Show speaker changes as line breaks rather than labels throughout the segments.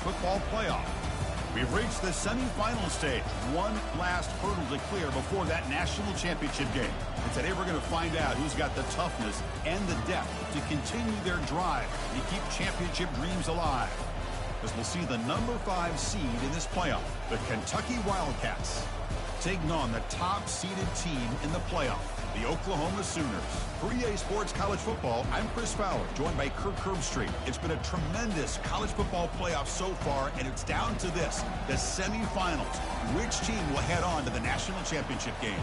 Football Playoff. We've reached the semifinal stage. One last hurdle to clear before that national championship game. And today we're going to find out who's got the toughness and the depth to continue their drive to keep championship dreams alive. As we'll see the number 5 seed in this playoff, the Kentucky Wildcats, taking on the top-seeded team in the playoff, the Oklahoma Sooners. For EA Sports College Football, I'm Chris Fowler, joined by Kirk Herbstreit. It's been a tremendous college football playoff so far, and it's down to this, the semifinals. Which team will head on to the national championship game?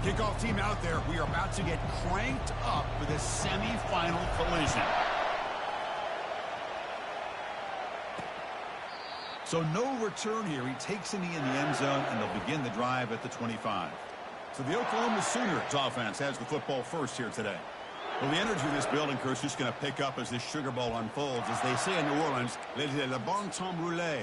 Kickoff team out there. We are about to get cranked up for the semifinal collision. So no return here. He takes a knee in the end zone, and they'll begin the drive at the 25. So the Oklahoma Sooners offense has the football first here today. Well, the energy of this building, Chris, is going to pick up as this Sugar Bowl unfolds. As they say in New Orleans, le bon temps roulé.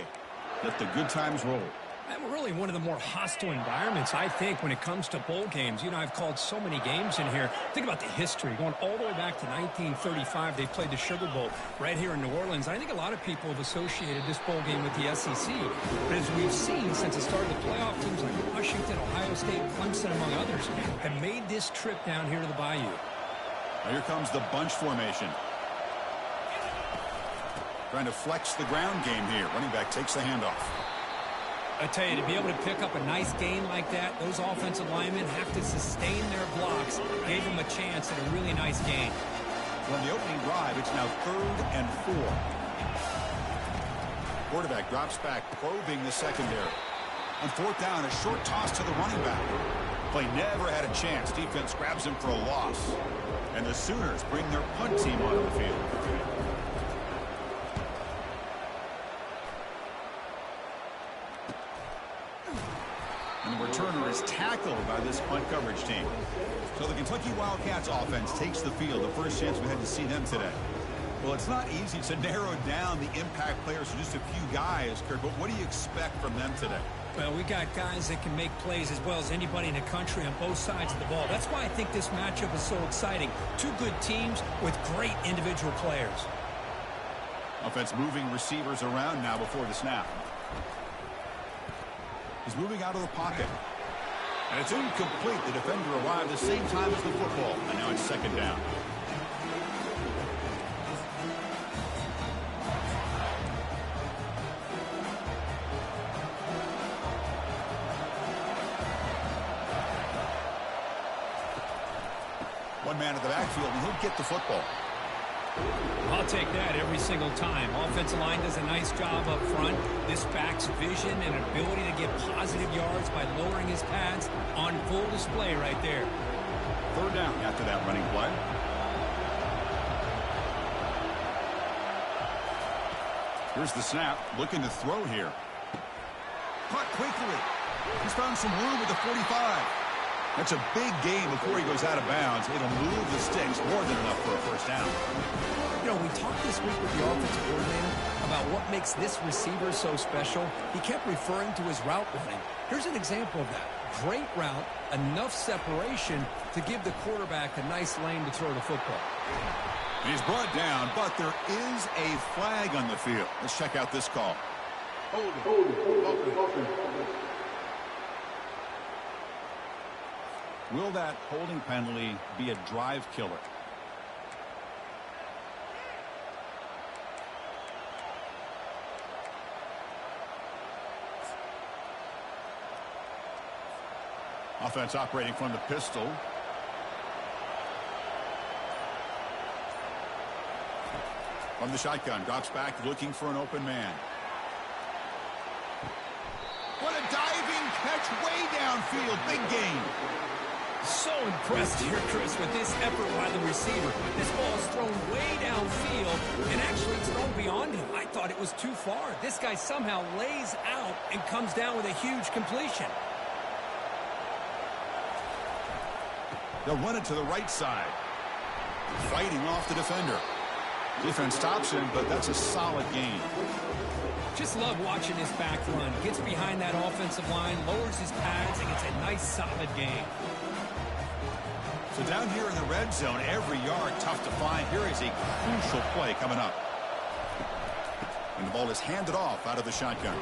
Let the good times roll.
And really one of the more hostile environments, I think, when it comes to bowl games. You know, I've called so many games in here. Think about the history. Going all the way back to 1935, they played the Sugar Bowl right here in New Orleans. I think a lot of people have associated this bowl game with the SEC. But as we've seen since the start of the playoff, teams like Washington, Ohio State, Clemson, among others, have made this trip down here to the Bayou.
Now here comes the bunch formation. Trying to flex the ground game here. Running back takes the handoff.
I tell you, to be able to pick up a nice gain like that, those offensive linemen have to sustain their blocks. Gave them a chance at a really nice gain.
On the opening drive, it's now 3rd and 4. Quarterback drops back, probing the secondary. On 4th down, a short toss to the running back. Play never had a chance. Defense grabs him for a loss. And the Sooners bring their punt team onto the field. And the returner is tackled by this punt coverage team. So the Kentucky Wildcats offense takes the field. The first chance we had to see them today. Well, it's not easy to narrow down the impact players to just a few guys, Kurt, but what do you expect from them today?
Well, we got guys that can make plays as well as anybody in the country on both sides of the ball. That's why I think this matchup is so exciting. Two good teams with great individual players.
Offense moving receivers around now before the snap. He's moving out of the pocket. And it's incomplete. The defender arrived the same time as the football. And now it's 2nd down. One man at the backfield, and he'll get the football.
I'll take that every single time. Offensive line does a nice job up front. This back's vision and ability to get positive yards by lowering his pads on full display right there.
3rd down after that running play. Here's the snap. Looking to throw here. Caught quickly. He's found some room with the 45. That's a big gain before he goes out of bounds. It'll move the sticks more than enough for a 1st down.
You know, we talked this week with the offensive coordinator about what makes this receiver so special. He kept referring to his route running. Here's an example of that. Great route, enough separation to give the quarterback a nice lane to throw the football.
He's brought down, but there is a flag on the field. Let's check out this call. Hold it. Will that holding penalty be a drive killer? Offense operating from the pistol. From the shotgun, drops back looking for an open man. What a diving catch way downfield. Big gain.
So impressed here, Chris, with this effort by the receiver. This ball is thrown way downfield, and actually it's thrown beyond him. I thought it was too far. This guy somehow lays out and comes down with a huge completion.
They'll run it to the right side. Fighting off the defender. Defense stops him, but that's a solid gain.
Just love watching this back run. Gets behind that offensive line, lowers his pads, and gets a nice solid gain.
So down here in the red zone, every yard tough to find. Here is a crucial play coming up. And the ball is handed off out of the shotgun.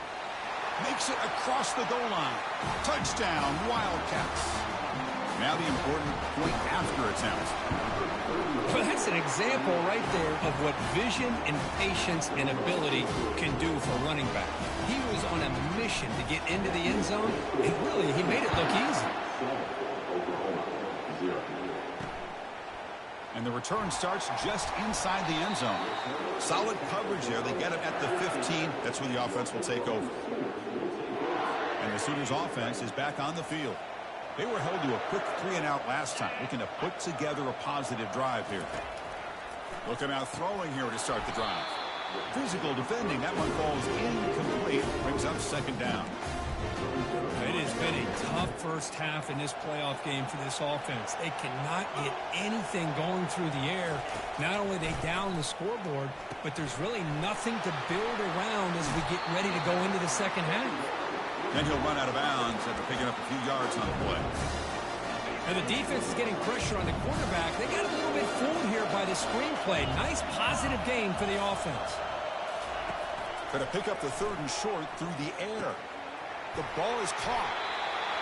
Makes it across the goal line. Touchdown, Wildcats. Now the important point after attempt.
Well, that's an example right there of what vision and patience and ability can do for a running back. He was on a mission to get into the end zone, and really, he made it look easy.
And the return starts just inside the end zone. Solid coverage there. They get him at the 15. That's where the offense will take over. And the Sooners offense is back on the field. They were held to a quick 3-and-out last time, looking to put together a positive drive here. Looking out throwing here to start the drive. Physical defending. That one falls incomplete. Brings up second down.
It has been a tough first half in this playoff game for this offense. They cannot get anything going through the air. Not only they down the scoreboard, but there's really nothing to build around as we get ready to go into the second half.
Then he'll run out of bounds after picking up a few yards on the play.
And the defense is getting pressure on the quarterback. They got a little bit fooled here by the screenplay. Nice positive gain for the offense.
Going to pick up the 3rd and short through the air. The ball is caught.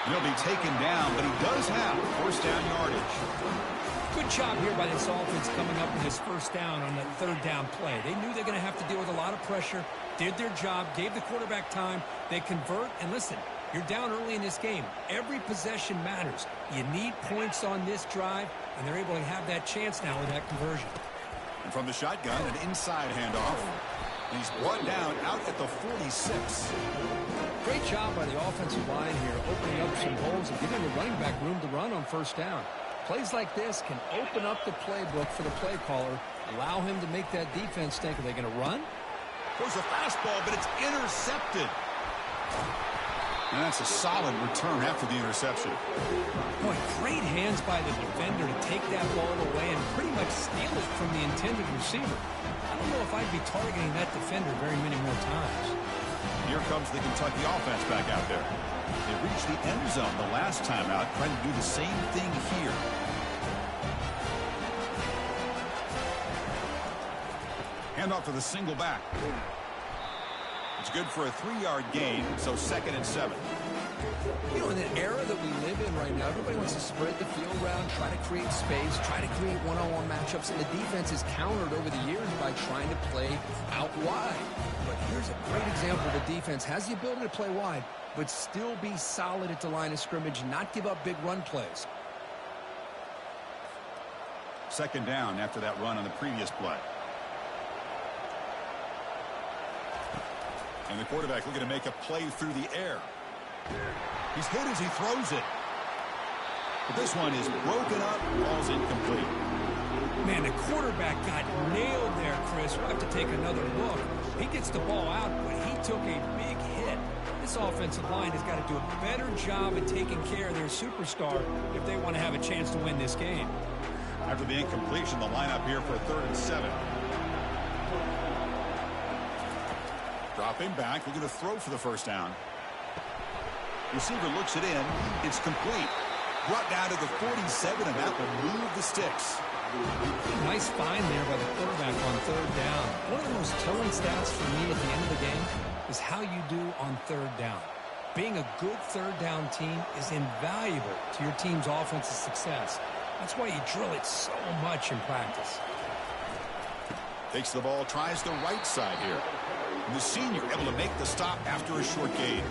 He'll be taken down, but he does have first down yardage.
Good job here by this offense coming up with his first down on that 3rd down play. They knew they're going to have to deal with a lot of pressure, did their job, gave the quarterback time. They convert, and listen, you're down early in this game. Every possession matters. You need points on this drive, and they're able to have that chance now with that conversion.
And from the shotgun, an inside handoff. He's brought down out at the 46.
Great job by the offensive line here, opening up some holes and giving the running back room to run on first down. Plays like this can open up the playbook for the play caller, allow him to make that defense think, are they going to run?
There's a fastball, but it's intercepted. And that's a solid return after the interception.
Boy, great hands by the defender to take that ball away and pretty much steal it from the intended receiver. I don't know if I'd be targeting that defender very many more times.
Here comes the Kentucky offense back out there. They reached the end zone the last time out, trying to do the same thing here. Handoff to the single back. It's good for a 3-yard gain, so 2nd and 7.
You know, in the era that we live in right now, everybody wants to spread the field around, try to create space, try to create one-on-one matchups, and the defense is countered over the years by trying to play out wide. But here's a great example. The defense has the ability to play wide, but still be solid at the line of scrimmage, not give up big run plays.
2nd down after that run on the previous play. And the quarterback looking to make a play through the air. He's hit as he throws it. But this one is broken up, falls incomplete.
Man, the quarterback got nailed there, Chris. We'll have to take another look. He gets the ball out, but he took a big hit. This offensive line has got to do a better job at taking care of their superstar if they want to have a chance to win this game.
After the incompletion, the lineup here for a 3rd and 7. Dropping back, looking to throw for the first down. Receiver looks it in. It's complete. Brought down to the 47, and that will move the sticks.
Nice find there by the quarterback on 3rd down. One of the most telling stats for me at the end of the game is how you do on 3rd down. Being a good 3rd down team is invaluable to your team's offensive success. That's why you drill it so much in practice.
Takes the ball, tries the right side here. And the senior able to make the stop after a short gain.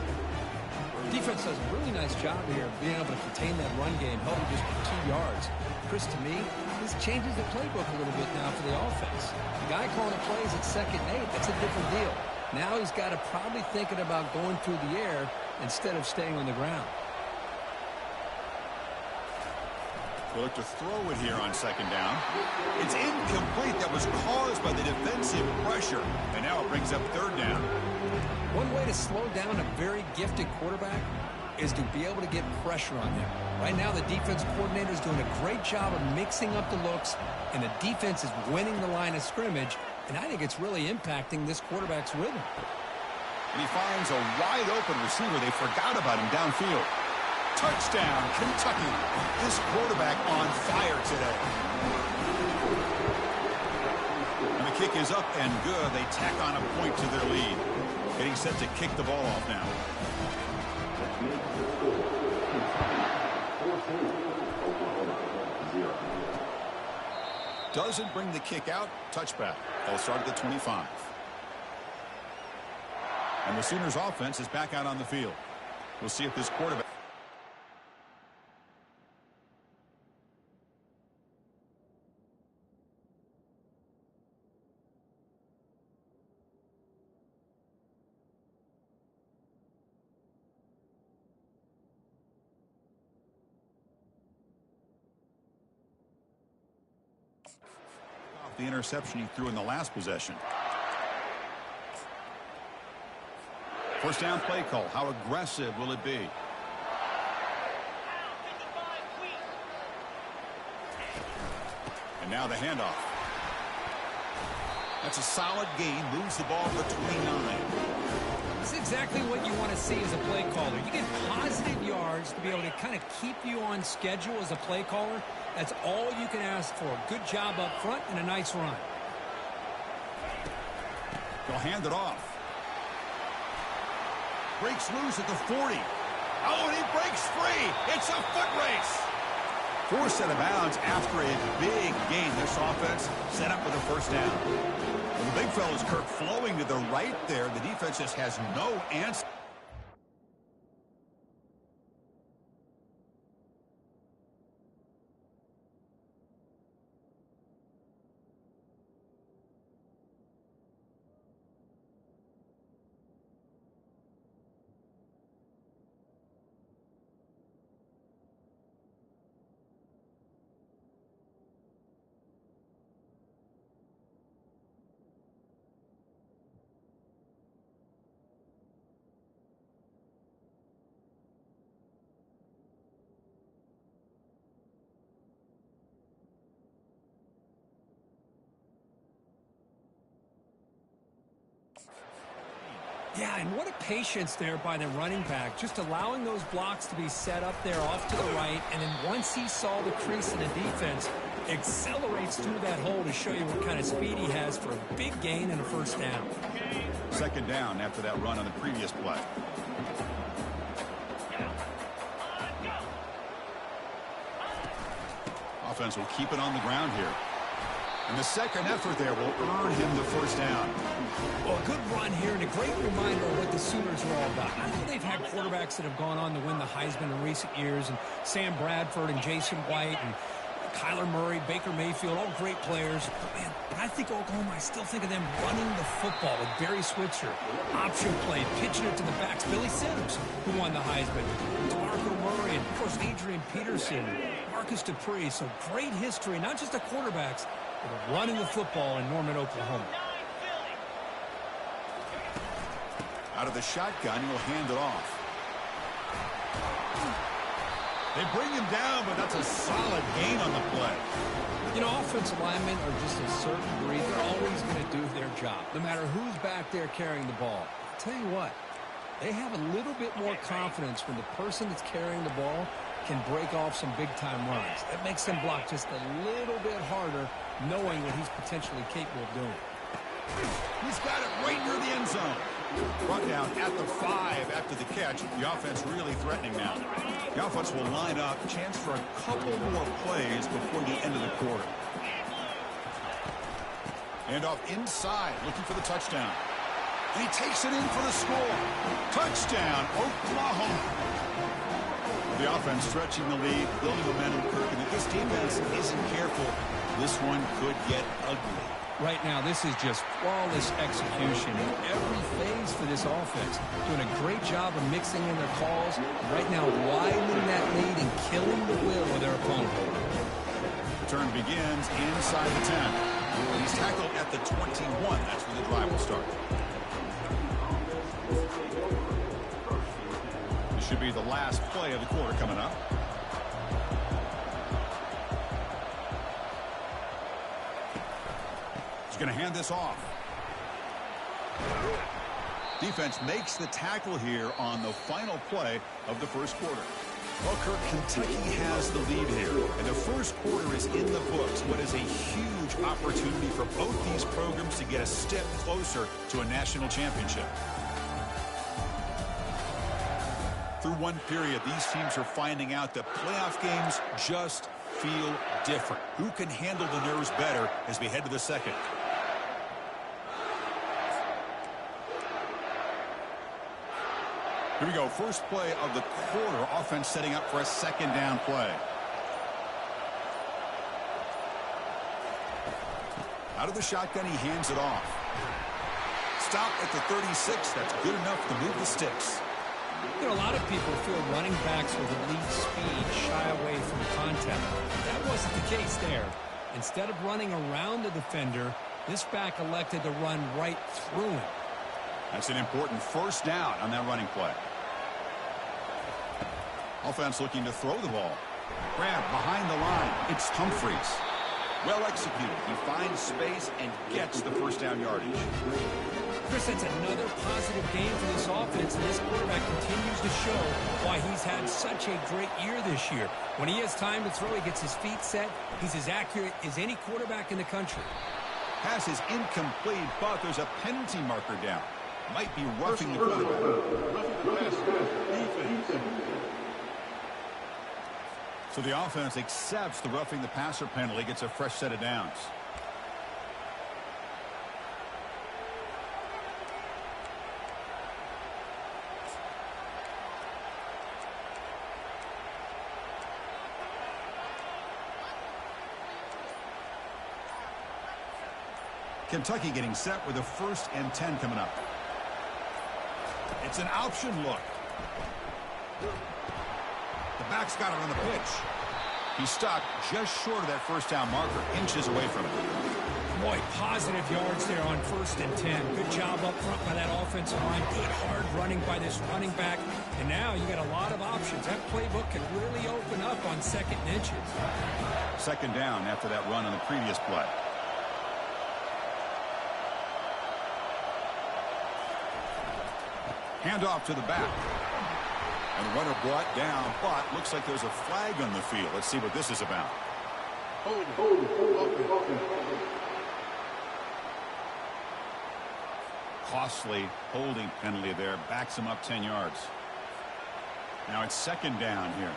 Defense does a really nice job here of being able to contain that run game, helping just for 2 yards. Chris, to me, this changes the playbook a little bit now for the offense. The guy calling the plays at 2nd and 8, that's a different deal. Now he's got to probably thinking about going through the air instead of staying on the ground.
We'll look to throw it here on 2nd down. It's incomplete. That was caused by the defensive pressure. And now it brings up 3rd down.
One way to slow down a very gifted quarterback is to be able to get pressure on him. Right now, the defense coordinator is doing a great job of mixing up the looks, and the defense is winning the line of scrimmage, and I think it's really impacting this quarterback's rhythm.
And he finds a wide-open receiver. They forgot about him downfield. Touchdown, Kentucky. This quarterback on fire today. And the kick is up and good. They tack on a point to their lead. Getting set to kick the ball off now. Doesn't bring the kick out. Touchback. They'll start at the 25. And the Sooners offense is back out on the field. We'll see if this quarterback... the interception he threw in the last possession. First down play call. How aggressive will it be? And now the handoff. That's a solid gain. Moves the ball for 29.
This is exactly what you want to see as a play caller. You get positive yards to be able to kind of keep you on schedule as a play caller. That's all you can ask for. Good job up front and a nice run.
They'll hand it off. Breaks loose at the 40. Oh, and he breaks free. It's a foot race. Forced out of bounds after a big gain. This offense set up with a first down. Well, the big fella's Kirk flowing to the right there. The defense just has no answer.
Yeah, and what a patience there by the running back, just allowing those blocks to be set up there off to the right, and then once he saw the crease in the defense, accelerates through that hole to show you what kind of speed he has for a big gain and a first down.
Second down after that run on the previous play. Offense will keep it on the ground here. And the second effort there will earn him the first down.
Well, a good run here and a great reminder of what the Sooners are all about. I know they've had quarterbacks that have gone on to win the Heisman in recent years, and Sam Bradford and Jason White and Kyler Murray, Baker Mayfield, all great players. But, man, when I think Oklahoma, I still think of them running the football with Barry Switzer. Option play, pitching it to the backs. Billy Sims, who won the Heisman. DeMarco Murray, and, of course, Adrian Peterson, Marcus Dupree. So great history, not just the quarterbacks, but running the football in Norman, Oklahoma.
Out of the shotgun, he'll hand it off. They bring him down, but that's a solid gain on the play.
You know, offensive linemen are just a certain breed. They're always going to do their job, no matter who's back there carrying the ball. I'll tell you what, they have a little bit more confidence when the person that's carrying the ball can break off some big-time runs. That makes them block just a little bit harder, knowing what he's potentially capable of doing.
He's got it right near the end zone. Brought down at the 5 after the catch. The offense really threatening now. The offense will line up. Chance for a couple more plays before the end of the quarter. And off inside, looking for the touchdown. And he takes it in for the score. Touchdown, Oklahoma. The offense stretching the lead, building momentum, Kirk. And if this defense isn't careful, this one could get ugly.
Right now, this is just flawless execution in every phase for this offense. Doing a great job of mixing in their calls. Right now, widening that lead and killing the will of their opponent.
The turn begins inside the 10. He's tackled at the 21. That's where the drive will start. This should be the last play of the quarter coming up. Going to hand this off. Defense makes the tackle here on the final play of the first quarter. Well, Kirk, Kentucky has the lead here, and the first quarter is in the books. What is a huge opportunity for both these programs to get a step closer to a national championship. Through one period, these teams are finding out that playoff games just feel different. Who can handle the nerves better as we head to the second? Here we go. First play of the quarter. Offense setting up for a second down play. Out of the shotgun, he hands it off. Stop at the 36. That's good enough to move the sticks.
You know, a lot of people feel running backs with elite speed shy away from contact. That wasn't the case there. Instead of running around the defender, this back elected to run right through him.
That's an important first down on that running play. Offense looking to throw the ball. Grab behind the line. It's Humphreys. Well executed. He finds space and gets the first down yardage.
Chris, that's another positive game for this offense, and this quarterback continues to show why he's had such a great year this year. When he has time to throw, he gets his feet set. He's as accurate as any quarterback in the country.
Pass is incomplete, but there's a penalty marker down. Might be roughing the quarterback. So the offense accepts the roughing the passer penalty, gets a fresh set of downs. Kentucky getting set with a 1st and 10 coming up. It's an option look. The back's got it on the pitch. He's stopped just short of that first down marker, inches away from it.
Boy, positive yards there on 1st and 10. Good job up front by that offensive line. Good hard running by this running back. And now you got a lot of options. That playbook can really open up on 2nd and inches.
Second down after that run on the previous play. Handoff to the back. And the runner brought down, but looks like there's a flag on the field. Let's see what this is about. Costly holding penalty there. Backs him up 10 yards. Now it's second down here.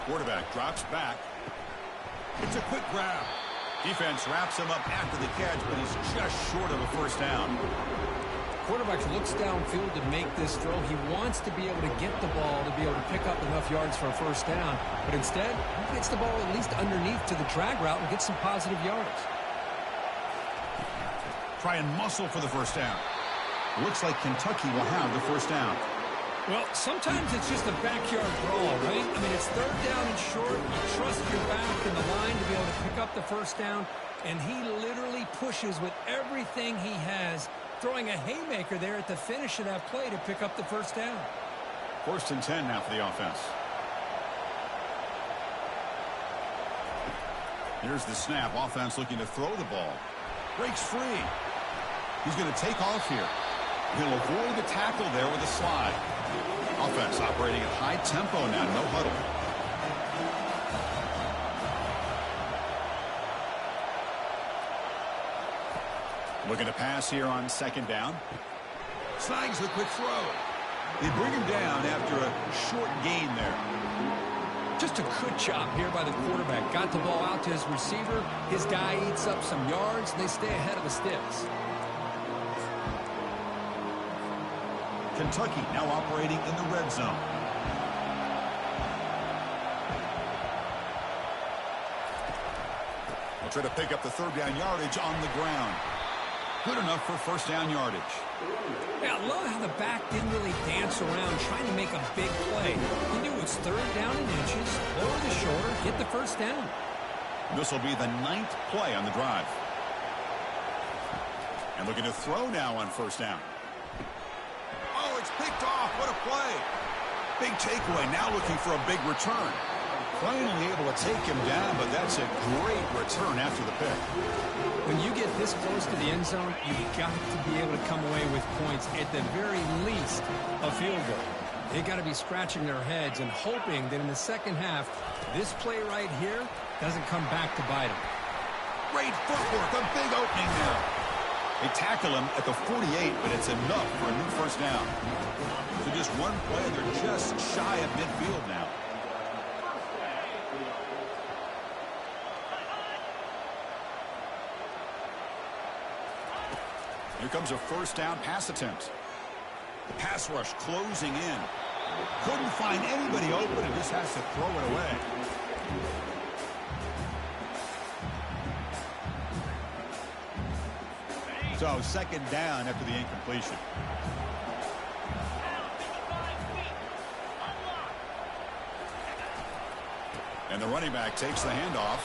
Quarterback drops back. It's a quick grab. Defense wraps him up after the catch, but he's just short of a first down.
Quarterback looks downfield to make this throw. He wants to be able to get the ball to be able to pick up enough yards for a first down. But instead, he gets the ball at least underneath to the drag route and gets some positive yards.
Try and muscle for the first down. Looks like Kentucky will have the first down.
Well, sometimes it's just a backyard brawl, right? I mean, it's 3rd down and short. You trust your back and the line to be able to pick up the first down. And he literally pushes with everything he has, throwing a haymaker there at the finish of that play to pick up the first down.
1st and 10 now for the offense. Here's the snap. Offense looking to throw the ball. Breaks free. He's going to take off here. He'll avoid the tackle there with a slide. Offense operating at high tempo now, no huddle. Looking to pass here on second down. Snags the quick throw. They bring him down after a short gain there.
Just a good job here by the quarterback. Got the ball out to his receiver. His guy eats up some yards, and they stay ahead of the sticks.
Kentucky now operating in the red zone. They'll try to pick up the 3rd down yardage on the ground. Good enough for first down yardage.
Yeah, I love how the back didn't really dance around trying to make a big play. He knew it's 3rd down and inches, lower the shoulder, get the first down.
This will be the 9th play on the drive. And looking to throw now on first down. Oh, it's picked off. What a play. Big takeaway. Now looking for a big return. Finally able to take him down, but that's a great return after the pick.
When you get this close to the end zone, you've got to be able to come away with points, at the very least, a field goal. They've got to be scratching their heads and hoping that in the second half, this play right here doesn't come back to bite them.
Great footwork, a big opening now. They tackle him at the 48, but it's enough for a new first down. So just one play, and they're just shy of midfield now. Here comes a first down pass attempt. The pass rush closing in. Couldn't find anybody open and just has to throw it away. So second down after the incompletion. And the running back takes the handoff.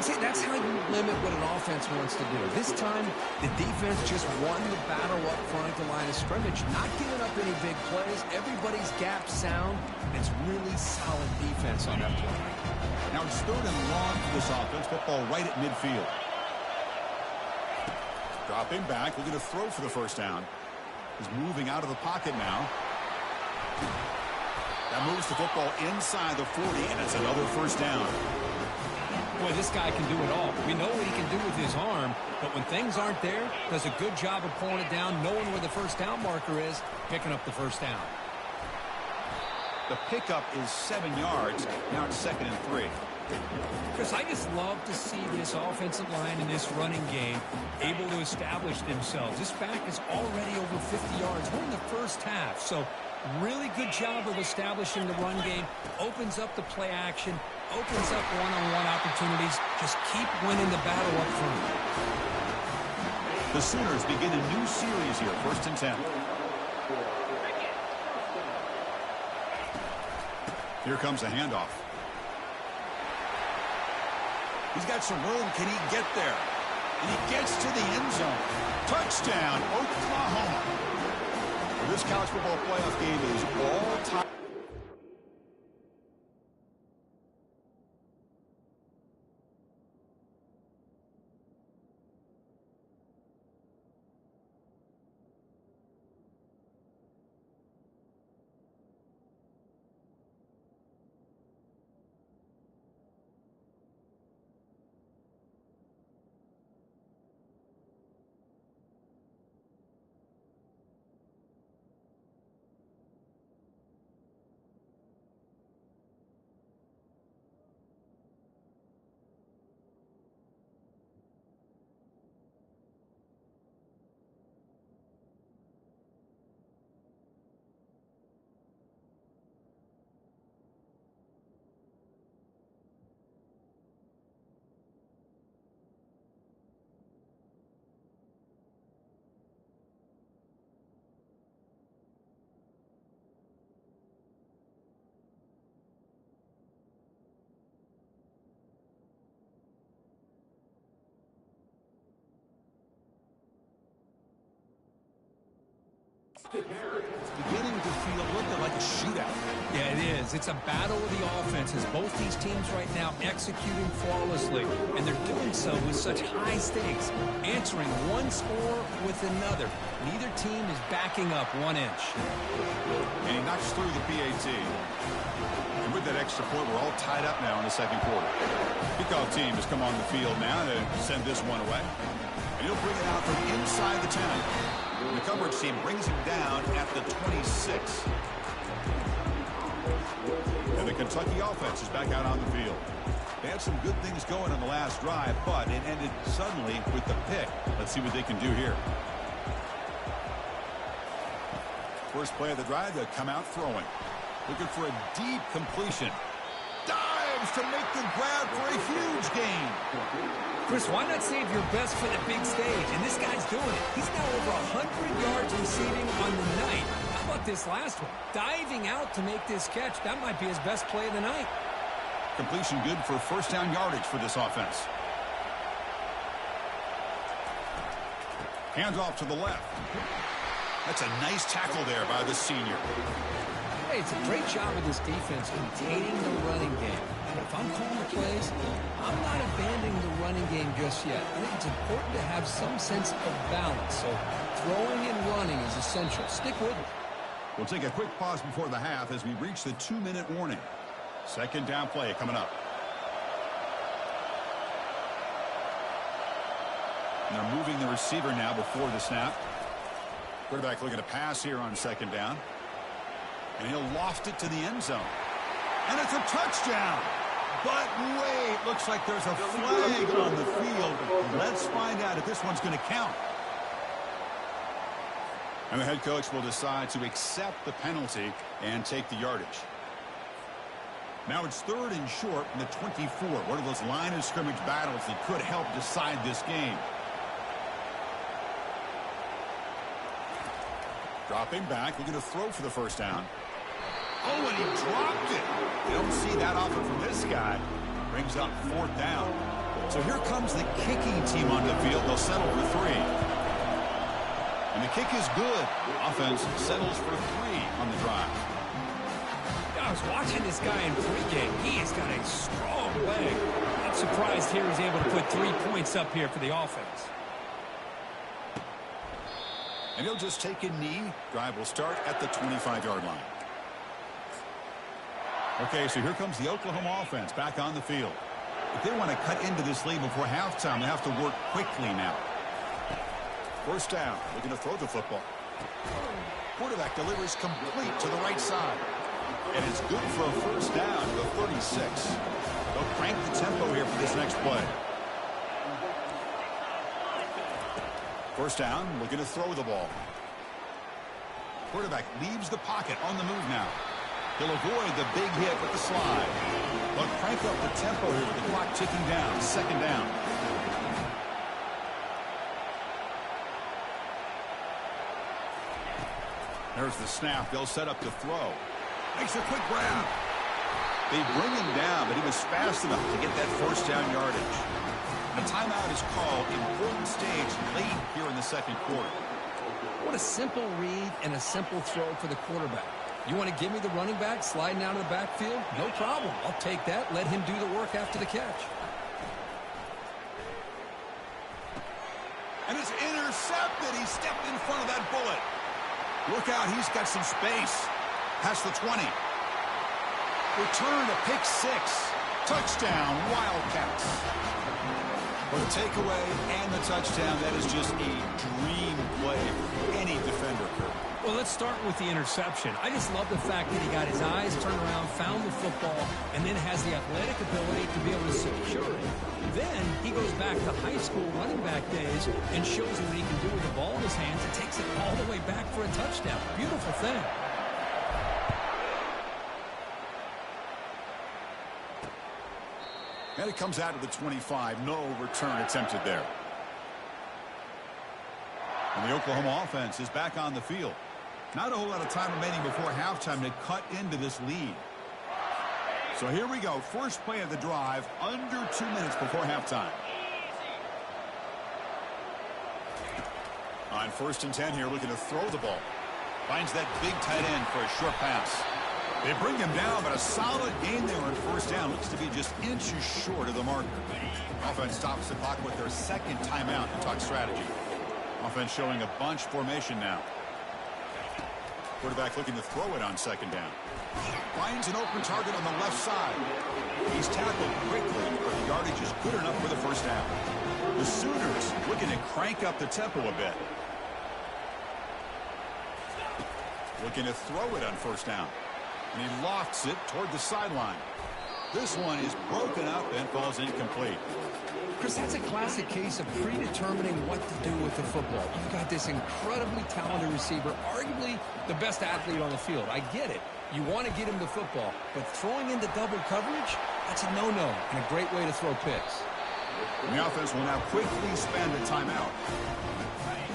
See, that's how you limit what an offense wants to do. This time, the defense just won the battle up front at the line of scrimmage, not giving up any big plays. Everybody's gap sound. It's really solid defense on that play.
Now it's third and long for this offense. Football right at midfield. Dropping back, looking to throw for the first down. He's moving out of the pocket now. That moves the football inside the 40, and it's another first down.
Boy, this guy can do it all. We know what he can do with his arm, but when things aren't there, does a good job of pulling it down, knowing where the first down marker is, picking up the first down.
The pickup is 7 yards. Now it's 2nd and 3.
Chris, I just love to see this offensive line in this running game able to establish themselves. This back is already over 50 yards. We're in the first half, so really good job of establishing the run game. Opens up the play action, opens up one-on-one opportunities. Just keep winning the battle up front.
The Sooners begin a new series here, 1st and 10. Here comes a handoff. He's got some room. Can he get there? And he gets to the end zone. Touchdown, Oklahoma. Well, this college football playoff game is all time. It's beginning to feel a little bit like a shootout.
Yeah, it is. It's a battle of the offenses. Both these teams right now executing flawlessly, and they're doing so with such high stakes, answering one score with another. Neither team is backing up 1 inch.
And he knocks through the PAT. And with that extra point, we're all tied up now in the second quarter. Kickoff team has come on the field now to send this one away. And he'll bring it out from inside the 10. The coverage team brings him down at the 26. And the Kentucky offense is back out on the field. They had some good things going on the last drive, but it ended suddenly with the pick. Let's see what they can do here. First play of the drive, they'll come out throwing. Looking for a deep completion. Dives to make the grab for a huge gain.
Chris, why not save your best for the big stage? And this guy's doing it. He's now over 100 yards receiving on the night. How about this last one? Diving out to make this catch. That might be his best play of the night.
Completion good for first down yardage for this offense. Hands off to the left. That's a nice tackle there by the senior.
Hey, say it's a great job of this defense containing the running game. But if I'm calling the plays, I'm not abandoning the running game just yet. I think it's important to have some sense of balance. So throwing and running is essential. Stick with it.
We'll take a quick pause before the half as we reach the 2-minute warning. Second down play coming up. And they're moving the receiver now before the snap. Quarterback looking to pass here on second down. And he'll loft it to the end zone. And it's a touchdown. But wait, looks like there's a flag on the field. Let's find out if this one's going to count. And the head coach will decide to accept the penalty and take the yardage. Now it's 3rd and short in the 24. One of those line of scrimmage battles that could help decide this game. Dropping back, looking to throw for the first down. Oh, and he dropped it. You don't see that often from this guy. Brings up 4th down. So here comes the kicking team on the field. They'll settle for 3. And the kick is good. Offense settles for 3 on the drive.
I was watching this guy in pregame. He has got a strong leg. I'm surprised here he's able to put 3 points up here for the offense.
And he'll just take a knee. Drive will start at the 25-yard line. Okay, so here comes the Oklahoma offense back on the field. If they want to cut into this lead before halftime, they have to work quickly now. First down, looking to throw the football. Quarterback delivers complete to the right side. And it's good for a first down to the 36. They'll crank the tempo here for this next play. First down, looking to throw the ball. Quarterback leaves the pocket on the move now. He'll avoid the big hit with the slide. But crank up the tempo here with the clock ticking down. Second down. There's the snap. They'll set up to throw. Makes a quick grab. They bring him down, but he was fast enough to get that first down yardage. And a timeout is called. Important stage late here in the second quarter.
What a simple read and a simple throw for the quarterback. You want to give me the running back sliding out of the backfield? No problem. I'll take that. Let him do the work after the catch.
And it's intercepted. He stepped in front of that bullet. Look out. He's got some space. Past the 20. Return to pick 6. Touchdown, Wildcats. For the takeaway and the touchdown, that is just a dream play for any defender.
Well, let's start with the interception. I just love the fact that he got his eyes turned around, found the football, and then has the athletic ability to be able to secure it. Then he goes back to high school running back days and shows him what he can do with the ball in his hands and takes it all the way back for a touchdown. Beautiful thing.
And it comes out to the 25. No return attempted there. And the Oklahoma offense is back on the field. Not a whole lot of time remaining before halftime to cut into this lead. So here we go. First play of the drive, under 2 minutes before halftime. On 1st and 10 here, looking to throw the ball. Finds that big tight end for a short pass. They bring him down, but a solid gain there on first down. Looks to be just inches short of the marker. Offense stops the clock with their second timeout to talk strategy. Offense showing a bunch formation now. Quarterback looking to throw it on second down. Finds an open target on the left side. He's tackled quickly, but the yardage is good enough for the first down. The Sooners looking to crank up the tempo a bit. Looking to throw it on first down. And he lofts it toward the sideline. This one is broken up and falls incomplete.
Chris, that's a classic case of predetermining what to do with the football. You've got this incredibly talented receiver, arguably the best athlete on the field. I get it. You want to get him the football, but throwing into double coverage, that's a no-no and a great way to throw picks.
And the offense will now quickly spend a timeout.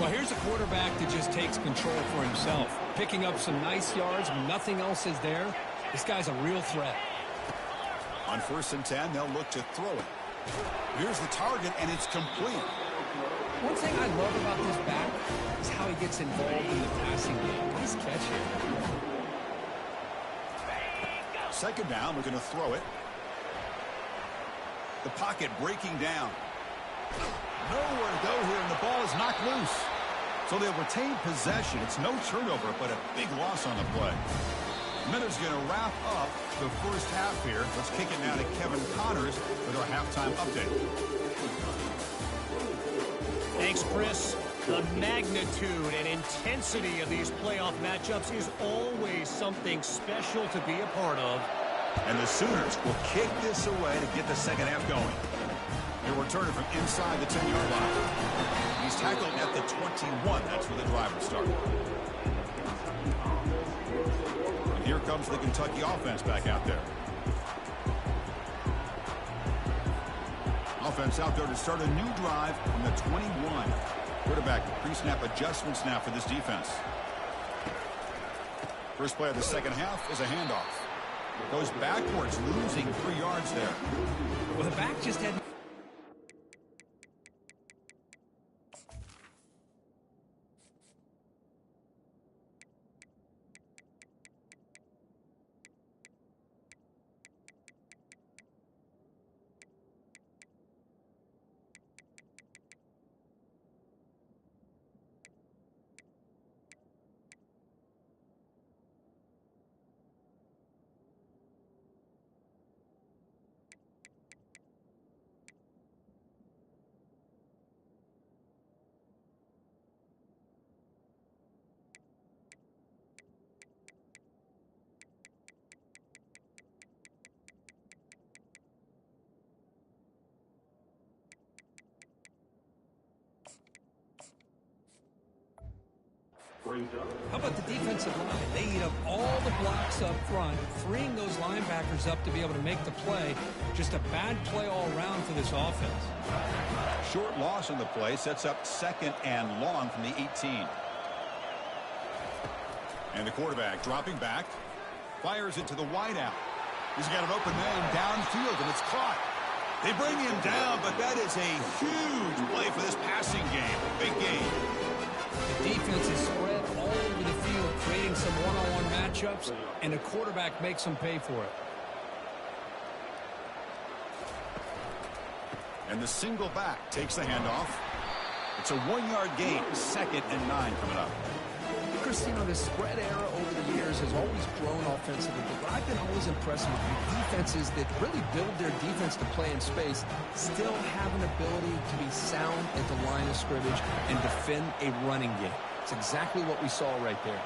Well, here's a quarterback that just takes control for himself, picking up some nice yards when nothing else is there. This guy's a real threat.
On 1st and 10, they'll look to throw it. Here's the target, and it's complete.
One thing I love about this back is how he gets involved in the passing game. Nice catch here.
Second down, we're going to throw it. The pocket breaking down. Nowhere to go here, and the ball is knocked loose. So they'll retain possession. It's no turnover, but a big loss on the play. Miller's going to wrap up the first half here. Let's kick it now to Kevin Connors with our halftime update.
Thanks, Chris. The magnitude and intensity of these playoff matchups is always something special to be a part of.
And the Sooners will kick this away to get the second half going. He'll return it from inside the 10-yard line. He's tackled at the 21. That's where the drive will start. And here comes the Kentucky offense back out there. Offense out there to start a new drive from the 21. Quarterback pre-snap adjustments now for this defense. First play of the second half is a handoff. Goes backwards, losing 3 yards there.
Well, the back just had... How about the defensive line? They eat up all the blocks up front, freeing those linebackers up to be able to make the play. Just a bad play all around for this offense.
Short loss on the play sets up second and long from the 18. And the quarterback dropping back, fires it to the wideout. He's got an open man downfield, and it's caught. They bring him down, but that is a huge play for this passing game. Big game.
The defense is spread all over the field, creating some one-on-one matchups, and the quarterback makes them pay for it.
And the single back takes the handoff. It's a 1-yard gain, 2nd and 9 coming up.
Chris, you know, the spread era over the years has always grown offensively, but what I've been always impressed with defenses that really build their defense to play in space still have an ability to be sound at the line of scrimmage and defend a running game. It's exactly what we saw right there.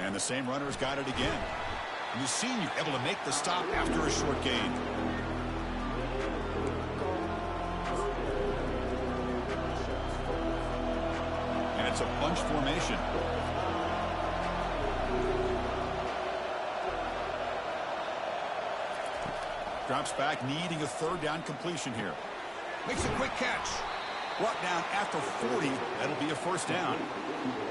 And the same runner's got it again. And the senior able to make the stop after a short gain. And it's a bunch formation. Drops back, needing a third down completion here. Makes a quick catch. Brought down after 40. That'll be a first down.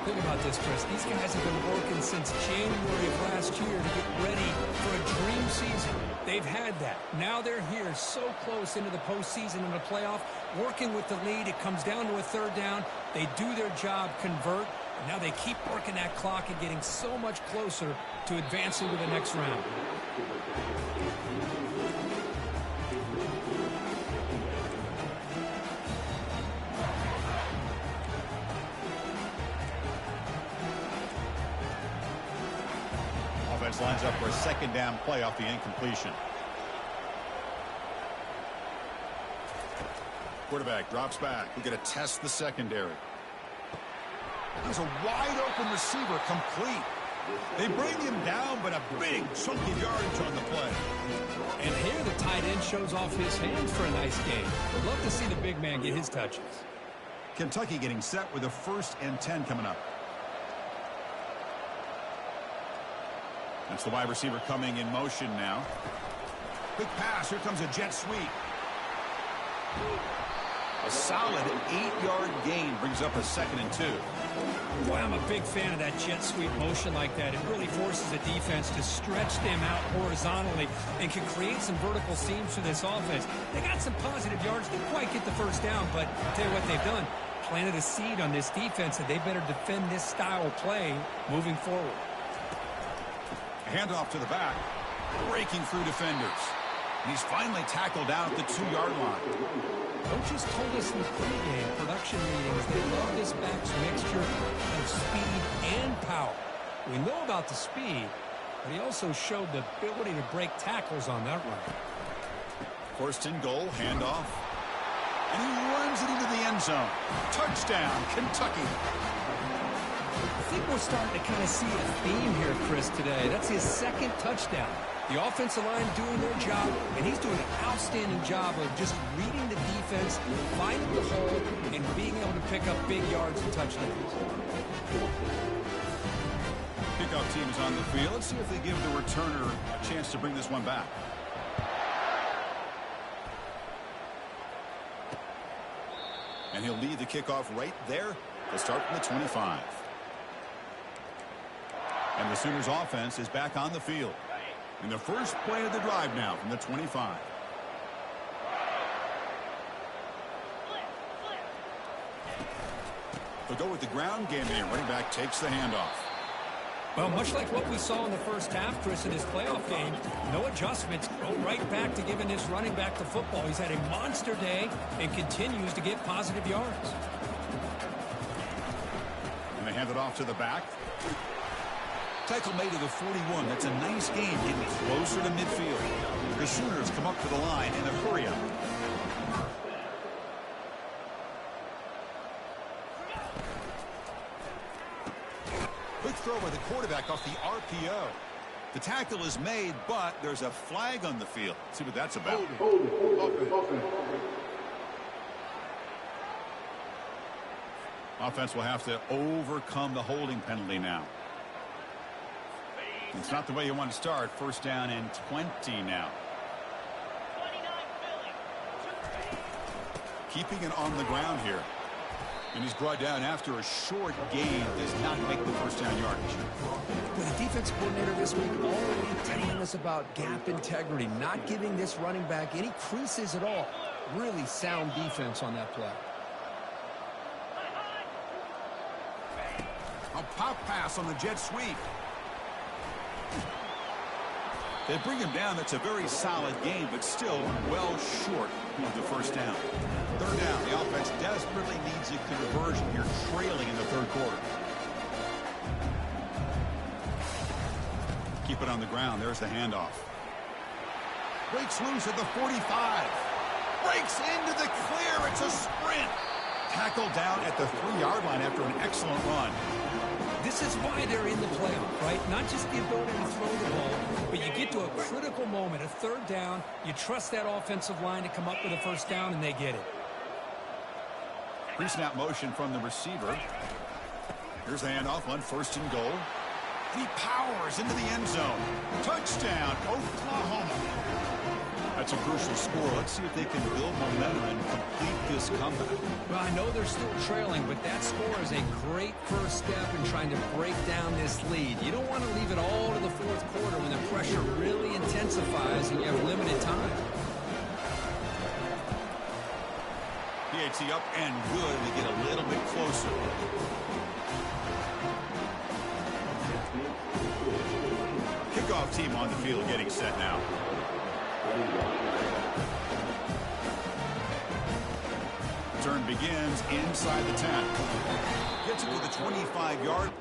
Think about this, Chris. These guys have been working since January of last year to get ready for a dream season. They've had that. Now they're here so close into the postseason and the playoff, working with the lead. It comes down to a third down. They do their job, convert, and now they keep working that clock and getting so much closer to advancing to the next round.
Lines up for a second down play off the incompletion. Quarterback drops back. We're going to test the secondary. There's a wide open receiver, complete. They bring him down, but a big chunk of yardage on the play.
And here the tight end shows off his hands for a nice game. Would love to see the big man get his touches.
Kentucky getting set with a 1st and 10 coming up. That's the wide receiver coming in motion now. Quick pass. Here comes a jet sweep. A solid 8-yard gain brings up a 2nd and 2.
Boy, I'm a big fan of that jet sweep motion like that. It really forces the defense to stretch them out horizontally and can create some vertical seams for this offense. They got some positive yards. Didn't quite get the first down, but I'll tell you what they've done. Planted a seed on this defense, and they better defend this style of play moving forward.
Handoff to the back. Breaking through defenders. And he's finally tackled out at the 2-yard line.
Coaches told us in the pregame production meetings they love this back's mixture of speed and power. We know about the speed, but he also showed the ability to break tackles on that run.
First and goal, handoff. And he runs it into the end zone. Touchdown, Kentucky.
I think we're starting to kind of see a theme here, Chris, today. That's his second touchdown. The offensive line doing their job, and he's doing an outstanding job of just reading the defense, finding the hole, and being able to pick up big yards and touchdowns.
Kickoff team is on the field. Let's see if they give the returner a chance to bring this one back. And he'll lead the kickoff right there. They'll start from the 25. And the Sooners offense is back on the field. In the first play of the drive now from the 25. They'll go with the ground game here. Running back takes the handoff.
Well, much like what we saw in the first half, Chris, in his playoff game, no adjustments. Go right back to giving this running back the football. He's had a monster day and continues to get positive yards.
And they hand it off to the back. Tackle made to the 41. That's a nice game, getting closer to midfield. The Sooners come up to the line in a hurry-up. Quick throw by the quarterback off the RPO. The tackle is made, but there's a flag on the field. Let's see what that's about. Offense will have to overcome the holding penalty now. It's not the way you want to start. First down and 20 now. Keeping it on the ground here. And he's brought down after a short gain. Does not make the first down yardage.
Well, the defense coordinator this week already telling us about gap integrity, not giving this running back any creases at all. Really sound defense on that play.
A pop pass on the jet sweep. They bring him down. That's a very solid game, but still well short of the first down. Third down. The offense desperately needs a conversion here, trailing in the third quarter. Keep it on the ground. There's the handoff. Breaks loose at the 45. Breaks into the clear. It's a sprint. Tackled down at the 3-yard line after an excellent run.
This is why they're in the playoff, right? Not just the ability to throw the ball, but you get to a critical moment, a third down, you trust that offensive line to come up with a first down, and they get it.
Pre-snap motion from the receiver. Here's the handoff on first and goal. He powers into the end zone. Touchdown, Oklahoma. That's a crucial score. Let's see if they can build momentum and complete this comeback.
Well, I know they're still trailing, but that score is a great first step in trying to break down this lead. You don't want to leave it all to the fourth quarter when the pressure really intensifies and you have limited time.
PAT up and good. We get a little bit closer. Kickoff team on the field getting set now. Turn begins inside the 10. Gets it to the 25-yard.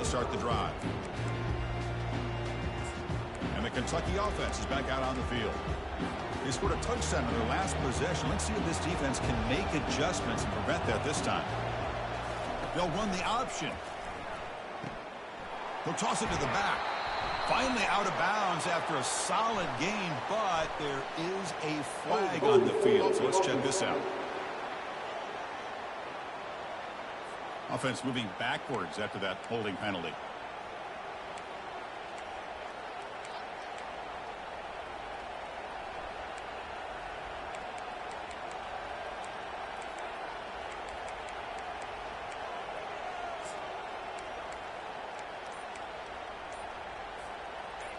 start the drive. And the Kentucky offense is back out on the field. They scored a touchdown in their last possession. Let's see if this defense can make adjustments and prevent that this time. They'll run the option. They'll toss it to the back. Finally out of bounds after a solid gain, but there is a flag on the field. So let's check this out. Offense moving backwards after that holding penalty.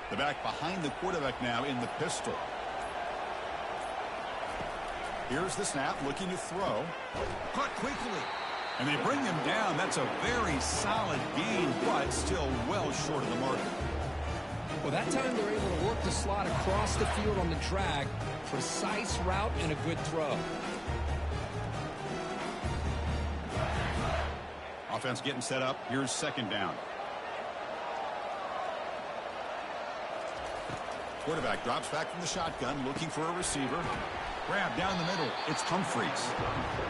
The back behind the quarterback now in the pistol. Here's the snap, looking to throw. Caught quickly. And they bring him down. That's a very solid gain, but still well short of the mark.
Well, that time they're able to work the slot across the field on the drag. Precise route and a good throw.
Offense getting set up. Here's second down. Quarterback drops back from the shotgun, looking for a receiver. Grab down the middle. It's Humphreys.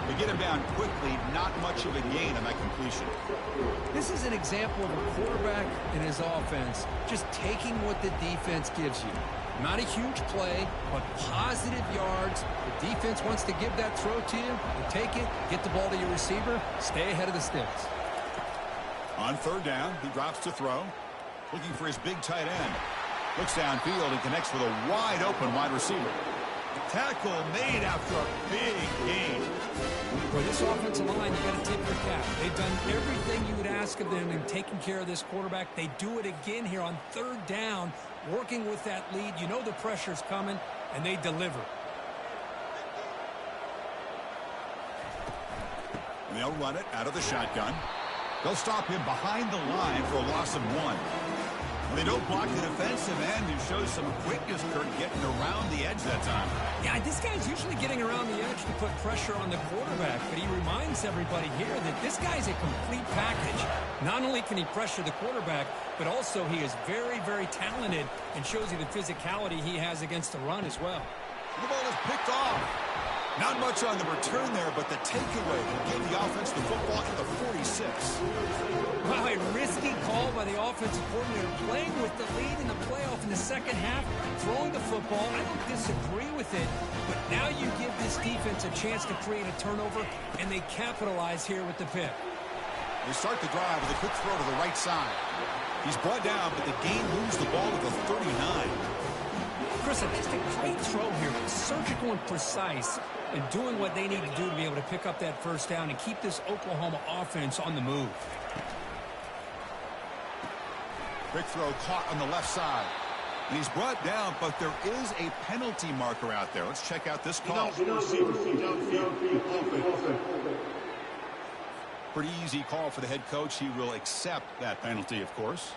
They get him down quickly. Not much of a gain on that completion.
This is an example of a quarterback and his offense just taking what the defense gives you. Not a huge play, but positive yards. The defense wants to give that throw to you. You take it, get the ball to your receiver, stay ahead of the sticks.
On third down, he drops to throw. Looking for his big tight end. Looks downfield and connects with a wide-open wide receiver. Tackle made after a big gain.
For this offensive line, you got to tip your cap. They've done everything you would ask of them in taking care of this quarterback. They do it again here on third down, working with that lead. You know the pressure's coming, and they deliver.
And they'll run it out of the shotgun. They'll stop him behind the line for a loss of 1. They don't block the defensive end, who shows some quickness, Kurt, getting around the edge that time.
Yeah, this guy's usually getting around the edge to put pressure on the quarterback, but he reminds everybody here that this guy's a complete package. Not only can he pressure the quarterback, but also he is very, very talented and shows you the physicality he has against the run as well.
The ball is picked off. Not much on the return there, but the takeaway will give the offense the football at the 46.
Wow, a risky call by the offensive coordinator, playing with the lead in the playoff in the second half, throwing the football. I don't disagree with it, but now you give this defense a chance to create a turnover, and they capitalize here with the pick.
They start the drive with a quick throw to the right side. He's brought down, but the game moves the ball to the 39.
Chris, just a great throw here, surgical and precise, and doing what they need to do to be able to pick up that first down and keep this Oklahoma offense on the move.
Quick throw caught on the left side. And he's brought down, but there is a penalty marker out there. Let's check out this call. Pretty easy call for the head coach. He will accept that penalty, of course.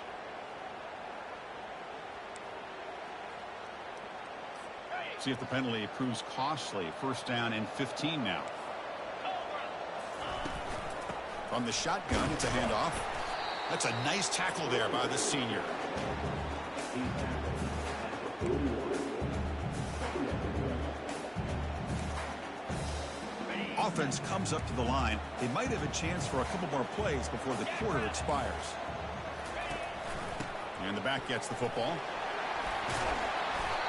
See if the penalty proves costly. First down and 15 now. From the shotgun, it's a handoff. That's a nice tackle there by the senior. Offense comes up to the line. They might have a chance for a couple more plays before the quarter expires. And the back gets the football.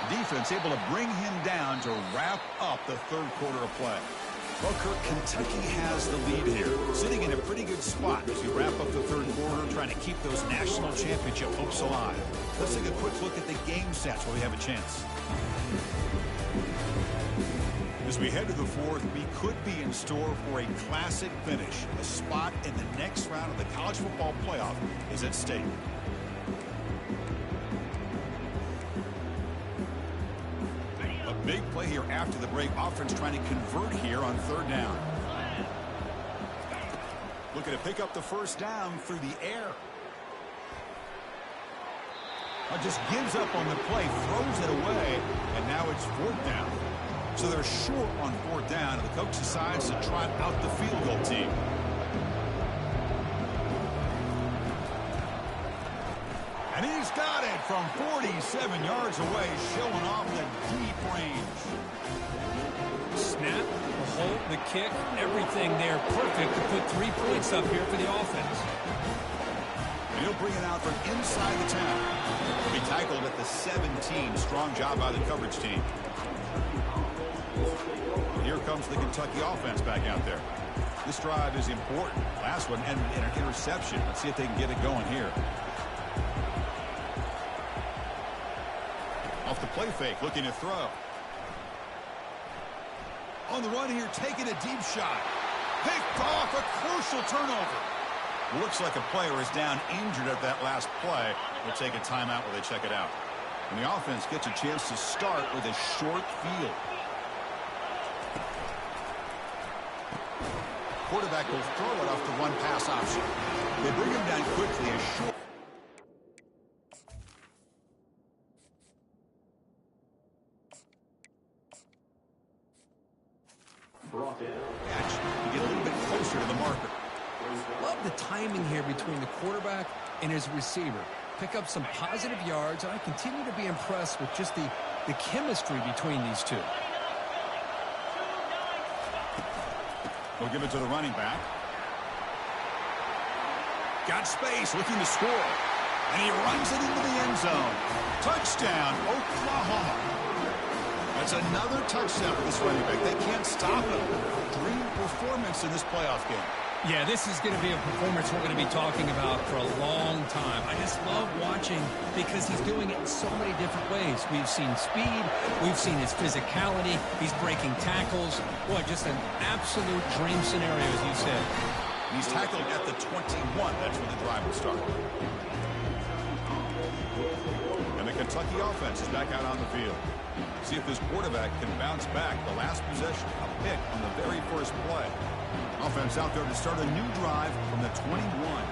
Defense able to bring him down to wrap up the third quarter of play. Well, Kirk, Kentucky has the lead here, sitting in a pretty good spot as we wrap up the third quarter, trying to keep those national championship hopes alive. Let's take a quick look at the game stats where we have a chance. As we head to the fourth, we could be in store for a classic finish. A spot in the next round of the college football playoff is at stake. Big play here after the break. Offense trying to convert here on third down. Looking to pick up the first down through the air. Just gives up on the play, throws it away, and now it's fourth down. So they're short on fourth down, and the coach decides to trot out the field goal team. got it from 47 yards away, showing off the deep range.
Snap, the hold, the kick, everything there perfect to put 3 points up here for the offense.
And he'll bring it out from inside the 10. He'll be tackled at the 17. Strong job by the coverage team. Here comes the Kentucky offense back out there. This drive is important. Last one ended in an interception. Let's see if they can get it going here. Off the play fake, looking to throw. On the run here, taking a deep shot. Picked off, a crucial turnover. Looks like a player is down injured at that last play. We'll take a timeout while they check it out. And the offense gets a chance to start with a short field. Quarterback will throw it off the one pass option. They bring him down quickly, a short. Catch. You get a little bit closer to the marker.
Love the timing here between the quarterback and his receiver. Pick up some positive yards, and I continue to be impressed with just the chemistry between these two.
They'll give it to the running back. Got space, looking to score. And he runs it into the end zone. Touchdown, Oklahoma. That's another touchdown for this running back. They can't stop him. Dream performance in this playoff game.
Yeah, this is going to be a performance we're going to be talking about for a long time. I just love watching because he's doing it in so many different ways. We've seen speed. We've seen his physicality. He's breaking tackles. Boy, just an absolute dream scenario, as you said.
He's tackled at the 21. That's where the drive will start. And the Kentucky offense is back out on the field. See if this quarterback can bounce back. The last possession, a pick on the very first play. Offense out there to start a new drive from the 21.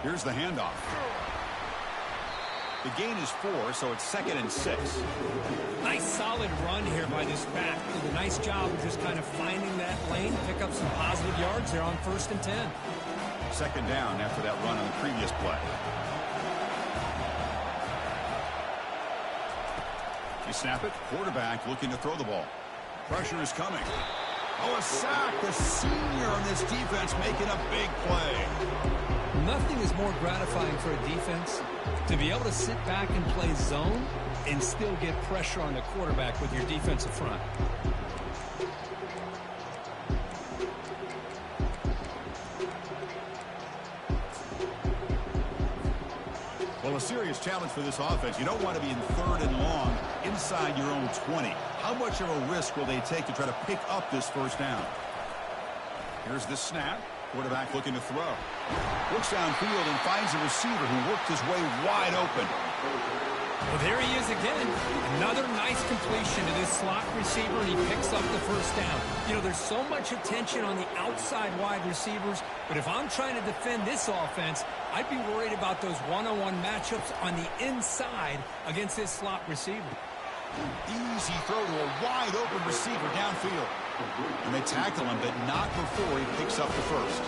Here's the handoff. The gain is 4, so it's 2nd and 6.
Nice solid run here by this back. Did a nice job of just kind of finding that lane, pick up some positive yards there on 1st and 10.
2nd down after that run on the previous play. You snap it. Quarterback looking to throw the ball. Pressure is coming. Oh, a sack. The senior on this defense making a big play.
Nothing is more gratifying for a defense to be able to sit back and play zone and still get pressure on the quarterback with your defensive front.
Well, a serious challenge for this offense. You don't want to be in 3rd and long inside your own 20. How much of a risk will they take to try to pick up this 1st down? Here's the snap. Quarterback looking to throw. Looks downfield and finds a receiver who worked his way wide open.
Well, there he is again. Another nice completion to this slot receiver, and he picks up the 1st down. You know, there's so much attention on the outside wide receivers, but if I'm trying to defend this offense, I'd be worried about those one-on-one matchups on the inside against this slot receiver.
Easy throw to a wide open receiver downfield. And they tackle him, but not before he picks up the 1st.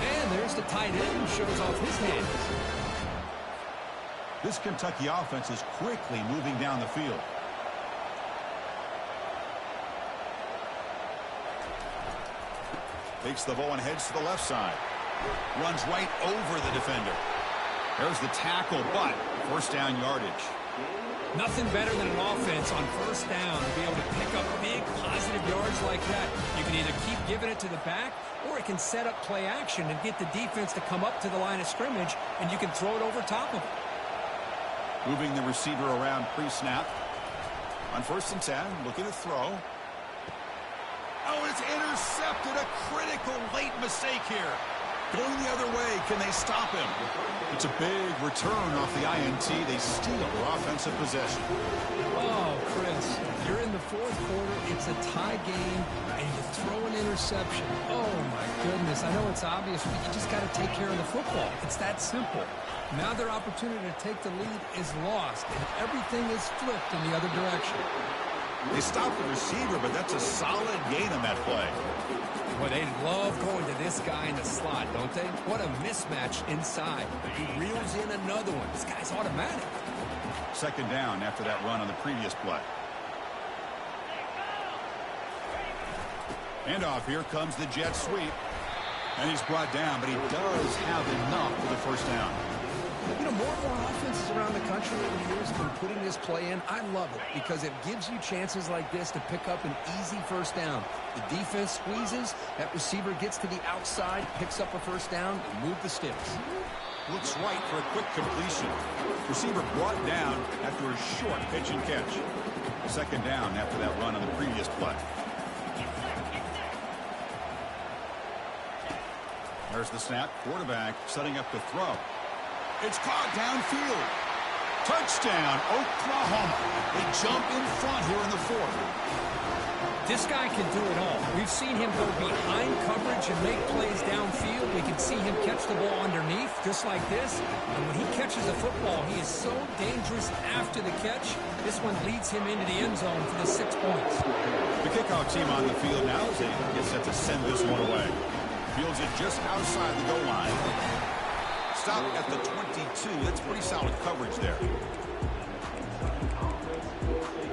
And there's the tight end who shows off his hands.
This Kentucky offense is quickly moving down the field. Takes the ball and heads to the left side. Runs right over the defender. There's the tackle, but 1st down yardage.
Nothing better than an offense on 1st down to be able to pick up big positive yards like that. You can either keep giving it to the back, or it can set up play action and get the defense to come up to the line of scrimmage, and you can throw it over top of it.
Moving the receiver around pre-snap. On 1st and 10, looking to throw. Oh, it's intercepted. A critical late mistake here. Going the other way, can they stop him? It's a big return off the INT. They steal their offensive possession.
Oh, Chris, you're in the 4th quarter. It's a tie game, and you throw an interception. Oh, my goodness. I know it's obvious, but you just got to take care of the football. It's that simple. Now their opportunity to take the lead is lost, and everything is flipped in the other direction.
They stopped the receiver, but that's a solid gain on that play.
Well, they love going to this guy in the slot, don't they? What a mismatch inside. He reels in another one. This guy's automatic.
Second down after that run on the previous play. And off here comes the jet sweep. And he's brought down, but he does have enough for the first down.
You know, more and more offenses around the country over the years have been putting this play in. I love it because it gives you chances like this to pick up an easy first down. The defense squeezes, that receiver gets to the outside, picks up a first down, and move the sticks.
Looks right for a quick completion. Receiver brought down after a short pitch and catch. Second down after that run on the previous play. There's the snap. Quarterback setting up the throw. It's caught downfield. Touchdown, Oklahoma. They jump in front here in the fourth.
This guy can do it all. We've seen him go behind coverage and make plays downfield. We can see him catch the ball underneath, just like this. And when he catches the football, he is so dangerous after the catch. This one leads him into the end zone for the 6 points.
The kickoff team on the field now as they get set to send this one away. Fields it just outside the goal line. Stop at the 22. That's pretty solid coverage there.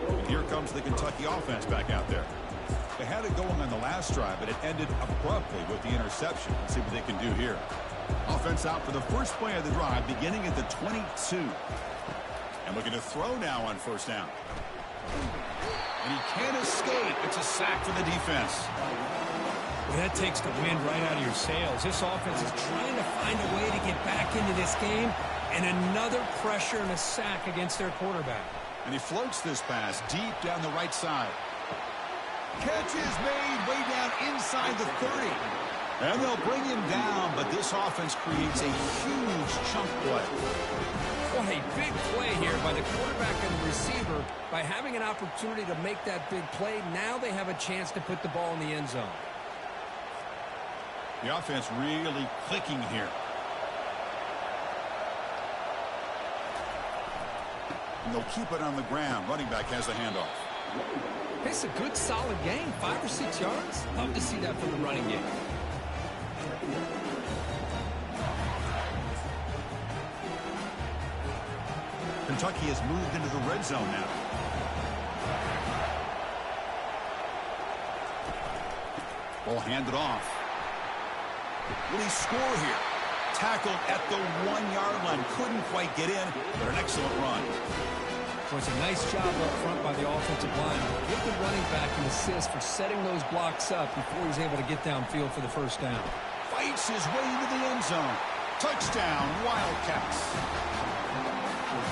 And here comes the Kentucky offense back out there. They had it going on the last drive, but it ended abruptly with the interception. Let's see what they can do here. Offense out for the first play of the drive, beginning at the 22. And looking to throw now on first down. And he can't escape. It's a sack for the defense.
Well, that takes the wind right out of your sails. This offense is trying to find a way to get back into this game, and another pressure and a sack against their quarterback.
And he floats this pass deep down the right side. Catch is made way down inside the 30. And they'll bring him down, but this offense creates a huge chunk play.
Well, a big play here by the quarterback and the receiver. By having an opportunity to make that big play, now they have a chance to put the ball in the end zone.
The offense really clicking here. And they'll keep it on the ground. Running back has the handoff.
It's a good, solid game. 5 or 6 yards. Love to see that from the running game.
Kentucky has moved into the red zone now. Ball handed off. Will he score here? Tackled at the 1-yard line. Couldn't quite get in, but an excellent run.
So it's a nice job up front by the offensive line. Give the running back an assist for setting those blocks up before he's able to get downfield for the first down.
Fights his way into the end zone. Touchdown, Wildcats.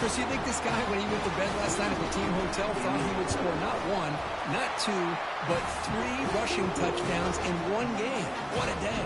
Chris, you think this guy, when he went to bed last night at the team hotel, thought he would score not 1, not 2, but 3 rushing touchdowns in one game? What a day.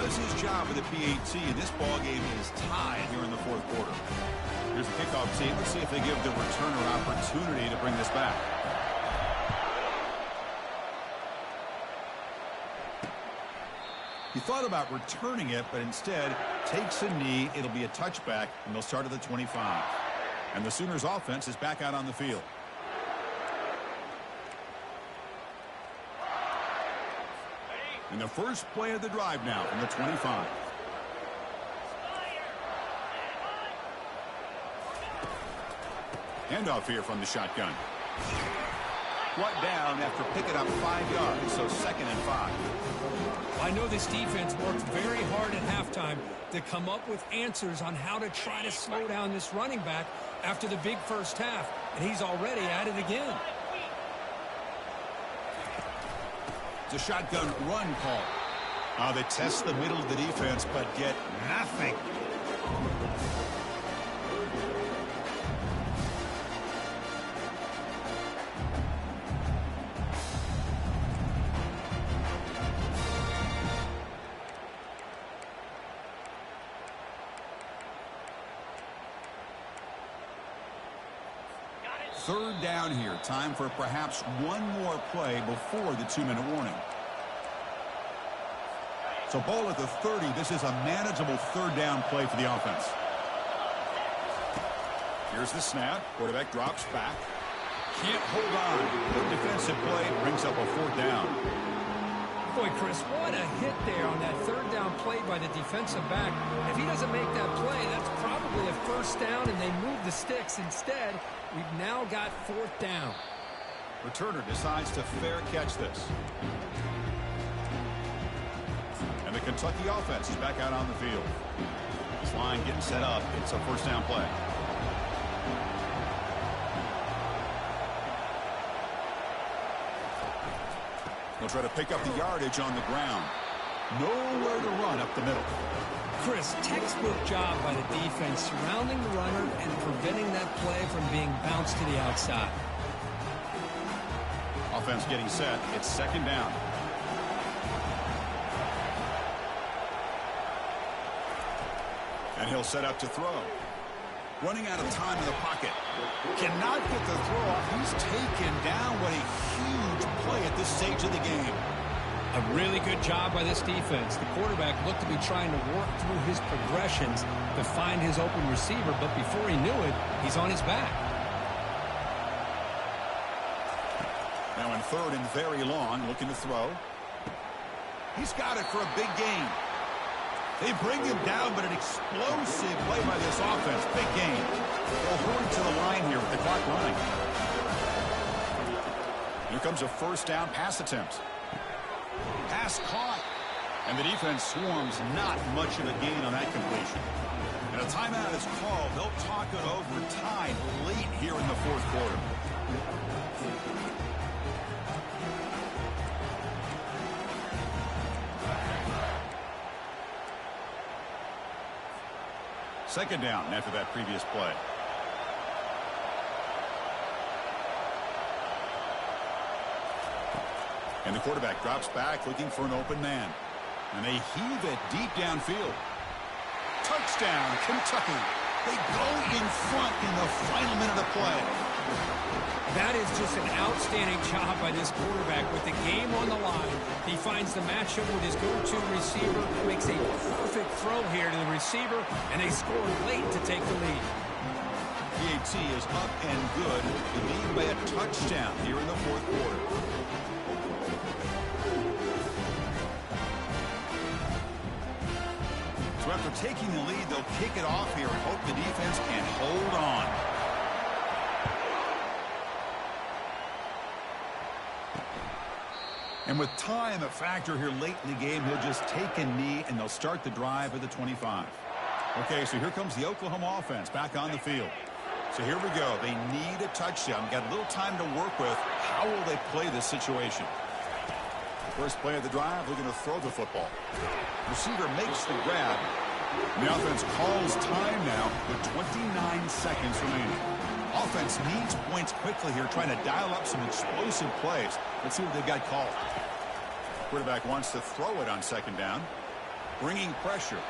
Does his job with the PAT, and this ball game is tied here in the fourth quarter. Here's the kickoff team. Let's see if they give the returner opportunity to bring this back. He thought about returning it, but instead takes a knee. It'll be a touchback, and they'll start at the 25. And the Sooners offense is back out on the field. And the first play of the drive now from the 25. Handoff here from the shotgun. Brought down after picking up 5 yards, so 2nd and 5.
I know this defense worked very hard at halftime to come up with answers on how to try to slow down this running back after the big first half, and he's already at it again.
It's a shotgun run call. They test the middle of the defense, but get nothing. Third down here. Time for perhaps one more play before the 2-minute warning. So ball at the 30. This is a manageable third down play for the offense. Here's the snap. Quarterback drops back. Can't hold on. Good defensive play brings up a 4th down.
Boy, Chris, what a hit there on that third down play by the defensive back. If he doesn't make that play, that's probably a 1st down, and they move the sticks. Instead, we've now got 4th down.
Returner decides to fair catch this. And the Kentucky offense is back out on the field. This line getting set up. It's a 1st down play. They'll try to pick up the yardage on the ground. Nowhere to run up the middle.
Chris, textbook job by the defense surrounding the runner and preventing that play from being bounced to the outside.
Offense getting set. It's 2nd down. And he'll set up to throw. Running out of time in the pocket. Cannot get the throw off. He's taken down. What a huge play at this stage of the game.
A really good job by this defense. The quarterback looked to be trying to work through his progressions to find his open receiver, but before he knew it, he's on his back.
Now in 3rd and very long, looking to throw. He's got it for a big gain. They bring him down, but an explosive play by this offense. Big gain. They'll hurry to the line here with the clock running. Here comes a 1st down pass attempt. Pass caught. And the defense swarms. Not much of a gain on that completion. And a timeout is called. They'll talk it over time late here in the 4th quarter. Second down after that previous play. And the quarterback drops back looking for an open man. And they heave it deep downfield. Touchdown, Kentucky. They go in front in the final minute of play.
That is just an outstanding job by this quarterback with the game on the line. He finds the matchup with his go-to receiver, makes a perfect throw here to the receiver, and they score late to take the lead.
PAT is up and good. The lead by a touchdown here in the 4th quarter. So after taking the lead, they'll kick it off here and hope the defense can hold on. And with time a factor here late in the game, he'll just take a knee and they'll start the drive at the 25. Okay, so here comes the Oklahoma offense back on the field. So here we go. They need a touchdown. Got a little time to work with. How will they play this situation? First play of the drive, looking to throw the football. Receiver makes the grab. And the offense calls time now with 29 seconds remaining. Offense needs points quickly here, trying to dial up some explosive plays. Let's see what they've got called. Quarterback wants to throw it on 2nd down. Bringing pressure.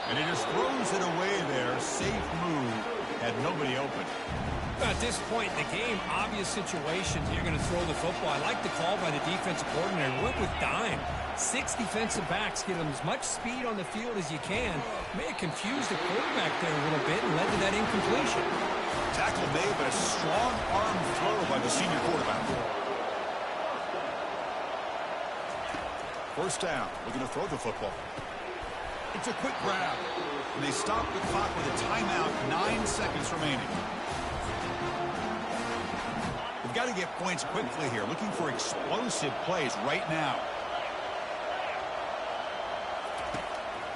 And he just throws it away there. Safe move. Had nobody open.
At this point in the game, obvious situations, you're going to throw the football. I like the call by the defensive coordinator. Went with dime. 6 defensive backs get them as much speed on the field as you can. May have confused the quarterback there a little bit and led to that incompletion.
Tackle made, but a strong arm throw by the senior quarterback. First down, looking to throw the football. It's a quick grab. And they stop the clock with a timeout, 9 seconds remaining. got to get points quickly here, looking for explosive plays right now.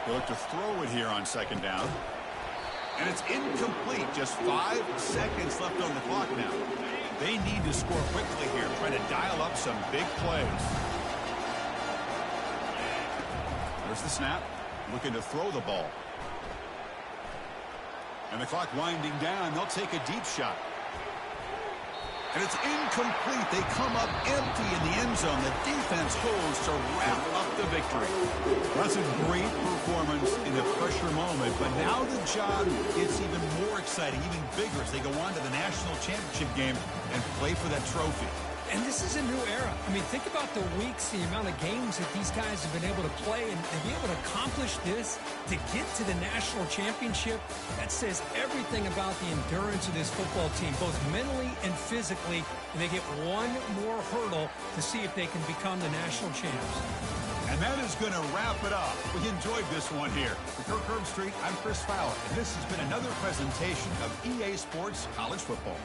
They look to throw it here on second down. And it's incomplete. Just 5 seconds left on the clock now. They need to score quickly here, trying to dial up some big plays. There's the snap. Looking to throw the ball. And the clock winding down. They'll take a deep shot. And it's incomplete. They come up empty in the end zone. The defense holds to wrap up the victory. That's a great performance in a pressure moment. But now the job gets even more exciting, even bigger as they go on to the national championship game and play for that trophy.
And this is a new era. I mean, think about the weeks, the amount of games that these guys have been able to play, and to be able to accomplish this, to get to the national championship, that says everything about the endurance of this football team, both mentally and physically, and they get one more hurdle to see if they can become the national champs.
And that is going to wrap it up. We enjoyed this one here. For Kirk Herbstreit, I'm Chris Fowler, and this has been another presentation of EA Sports College Football.